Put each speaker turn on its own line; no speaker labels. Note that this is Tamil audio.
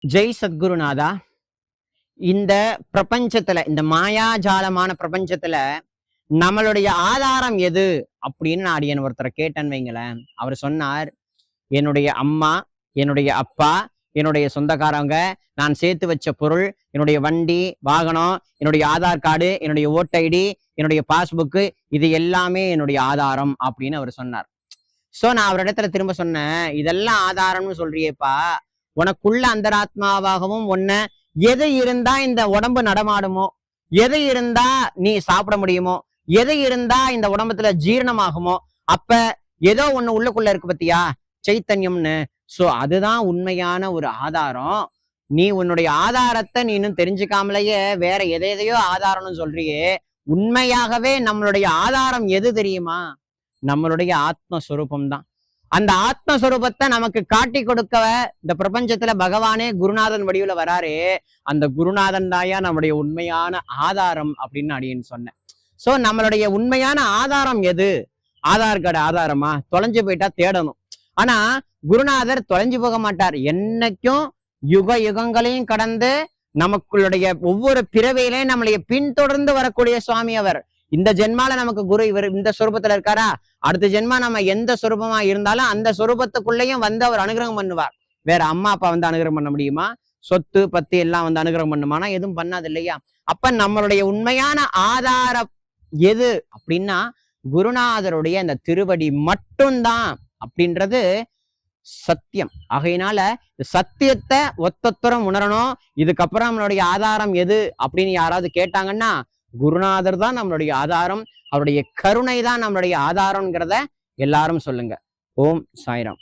ஜெய் சத்குருநாதா. இந்த பிரபஞ்சத்துல, இந்த மாயாஜாலமான பிரபஞ்சத்துல நம்மளுடைய ஆதாரம் எது அப்படின்னு நான் அடியன் ஒருத்தரை கேட்டேன்னு வைங்களேன். அவர் சொன்னார், என்னுடைய அம்மா, என்னுடைய அப்பா, என்னுடைய சொந்தக்காரங்க, நான் சேர்த்து வச்ச பொருள், என்னுடைய வண்டி வாகனம், என்னுடைய ஆதார் கார்டு, என்னுடைய ஓட் ஐடி, என்னுடைய பாஸ்புக்கு, இது எல்லாமே என்னுடைய ஆதாரம் அப்படின்னு அவர் சொன்னார். சோ நான் அவரிடத்துல திரும்ப சொன்னேன், இதெல்லாம் ஆதாரம்னு சொல்றியேப்பா, உனக்குள்ள அந்தராத்மாவாகவும் ஒன்ன எது இருந்தா இந்த உடம்பு நடமாடுமோ, எது இருந்தா நீ சாப்பிட முடியுமோ, எது இருந்தா இந்த உடம்புல ஜீரணமாகுமோ, அப்ப ஏதோ ஒண்ணு உள்ளுக்குள்ள இருக்கு பத்தியா, சைத்தன்யம்னு. சோ அதுதான் உண்மையான ஒரு ஆதாரம். நீ உன்னுடைய ஆதாரத்தை நீ இன்னும் தெரிஞ்சுக்காமலேயே வேற எதையோ ஆதாரம்னு சொல்றியே. உண்மையாகவே நம்மளுடைய ஆதாரம் எது தெரியுமா? நம்மளுடைய ஆத்மஸ்வரூபம் தான். அந்த ஆத்மஸ்வரூபத்தை நமக்கு காட்டி கொடுக்க இந்த பிரபஞ்சத்துல பகவானே குருநாதன் வடிவுல வராரு. அந்த குருநாதன் தாயா நம்முடைய உண்மையான ஆதாரம் அப்படின்னு அடியேன்னு சொன்னேன். சோ நம்மளுடைய உண்மையான ஆதாரம் எது? ஆதார் கார்டு ஆதாரமா? தொலைஞ்சு போயிட்டா தேடணும். ஆனா குருநாதர் தொலைஞ்சு போக மாட்டார். என்னைக்கும் யுக யுகங்களையும் கடந்து நமக்குள்ளுடைய ஒவ்வொரு பிறவையிலையும் நம்மளைய பின்தொடர்ந்து வரக்கூடிய சுவாமி அவர். இந்த ஜென்மால நமக்கு குரு இவர் இந்த சொரூபத்துல இருக்காரா, அடுத்த ஜென்மா நம்ம எந்த சொரூபமா இருந்தாலும் அந்த சொரூபத்துக்குள்ளேயும் வந்து அவர் அனுகிரகம் பண்ணுவார். வேற அம்மா அப்பா வந்து அனுகிரகம் பண்ண முடியுமா? சொத்து பத்தி எல்லாம் வந்து அனுகிரகம் பண்ணுமானா? எதுவும் பண்ணாது இல்லையா? அப்ப நம்மளுடைய உண்மையான ஆதாரம் எது அப்படின்னா குருநாதருடைய அந்த திருவடி மட்டும்தான் அப்படின்றது சத்தியம். ஆகையினால சத்தியத்தை ஒத்தொத்தரம் உணரணும். இதுக்கப்புறம் நம்மளுடைய ஆதாரம் எது அப்படின்னு யாராவது கேட்டாங்கன்னா, குருநாதர் தான் நம்மளுடைய ஆதாரம், அவருடைய கருணை தான் நம்மளுடைய ஆதாரம்ங்கிறத எல்லாரும் சொல்லுங்க. ஓம் சாய்ராம்.